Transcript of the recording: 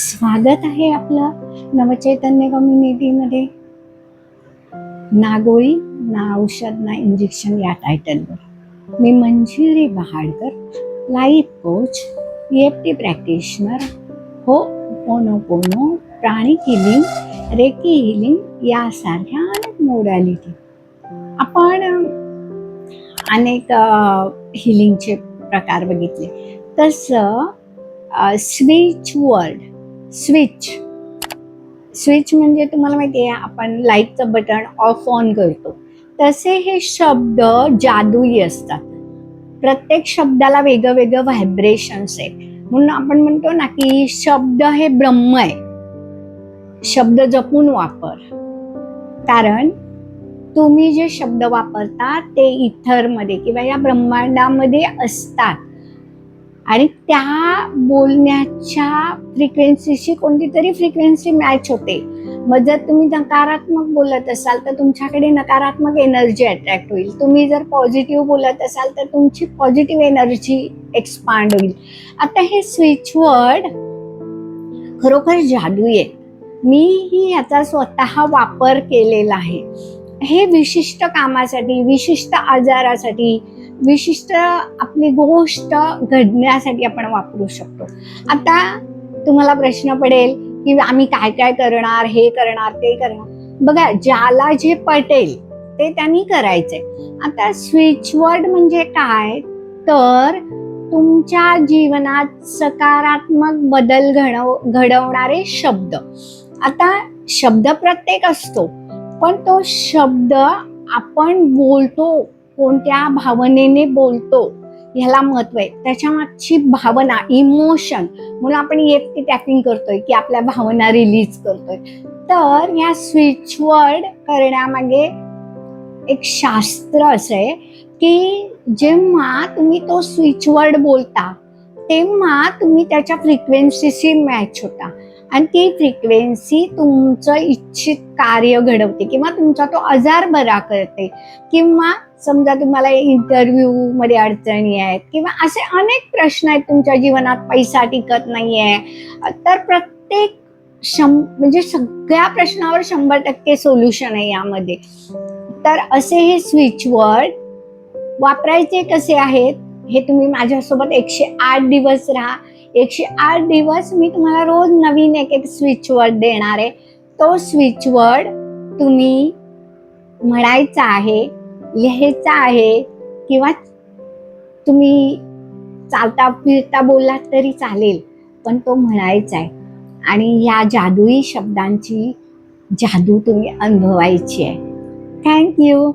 स्वागत आहे आपलं नवचैतन्य कम्युनिटीमध्ये. ना गोळी ना औषध ना इंजेक्शन या टायटलवर मी Manjiri Bahadkar, life coach, EFT practitioner, ho'oponopono, pranic healing, reiki healing यासारख्या अनेक मोडॅलिटी आपण अनेक हिलिंगचे प्रकार बघितले. तसं स्विच म्हणजे तुम्हाला माहिती आहे, आपण लाईटचं बटन ऑफ ऑन करतो तसे हे शब्द जादुई असतात. प्रत्येक शब्दाला वेगळं वेगळं व्हायब्रेशन्स आहेत. म्हणून आपण म्हणतो ना की शब्द हे ब्रह्म आहे. शब्द जपून वापर, कारण तुम्ही जे शब्द वापरता ते इथरमध्ये किंवा या ब्रह्मांडामध्ये असतात आणि त्या बोलण्याच्या फ्रिक्वेन्सीशी कोणती तरी फ्रिक्वेन्सी मॅच होते. मग जर तुम्ही नकारात्मक बोलत असाल तर तुमच्याकडे नकारात्मक एनर्जी अट्रॅक्ट होईल. तुम्ही जर पॉझिटिव्ह बोलत असाल तर तुमची पॉझिटिव्ह एनर्जी एक्सपांड होईल. आता हे स्विच वर्ड खरोखर जादुई आहे. मीही याचा स्वतः वापर केलेला आहे. हे विशिष्ट कामासाठी, विशिष्ट आजारासाठी, विशिष्ट आपली गोष्ट घडण्यासाठी आपण वापरू शकतो. आता तुम्हाला प्रश्न पडेल की आम्ही काय काय करणार, हे करणार, ते करणार. बघा, ज्याला जे पटेल ते त्यांनी करायचंय. आता स्विच वर्ड म्हणजे काय, तर तुमच्या जीवनात सकारात्मक बदल घडवणारे शब्द. आता शब्द प्रत्येक असतो, पण तो शब्द आपण बोलतो कोणत्या भावनेने बोलतो ह्याला महत्व आहे. त्याच्या मागची भावना, इमोशन, म्हणून आपण EFT टॅपिंग करतोय की आपल्या भावना रिलीज करतोय. तर या स्विच वर्ड करण्यामागे एक शास्त्र असं आहे की जेव्हा तुम्ही तो स्विच वर्ड बोलता तेव्हा तुम्ही त्याच्या फ्रिक्वेन्सीशी मॅच होता आणि ती फ्रिक्वेन्सी तुमचं इच्छित कार्य घडवते किंवा तुमचा तो आजार बरा करते. किंवा समजा तुम्हाला इंटरव्ह्यू मध्ये अडचणी आहेत किंवा असे अनेक प्रश्न आहेत तुमच्या जीवनात, पैसा टिकत नाहीये, तर प्रत्येक म्हणजे सगळ्या प्रश्नावर 100% सोल्युशन आहे यामध्ये. तर असे हे स्विच वर्ड वापरायचे कसे आहेत हे तुम्ही माझ्यासोबत 108 दिवस राहा. 108 दिवस मी तुम्हाला रोज नवीन एक स्विच वर्ड देणार आहे. तो स्विच वर्ड तुम्ही म्हणायचा आहे, लिहायचा आहे किंवा तुम्ही चालता फिरता बोललात तरी चालेल, पण तो म्हणायचा आहे आणि या जादुई शब्दांची जादू तुम्ही अनुभवायची आहे. थँक्यू.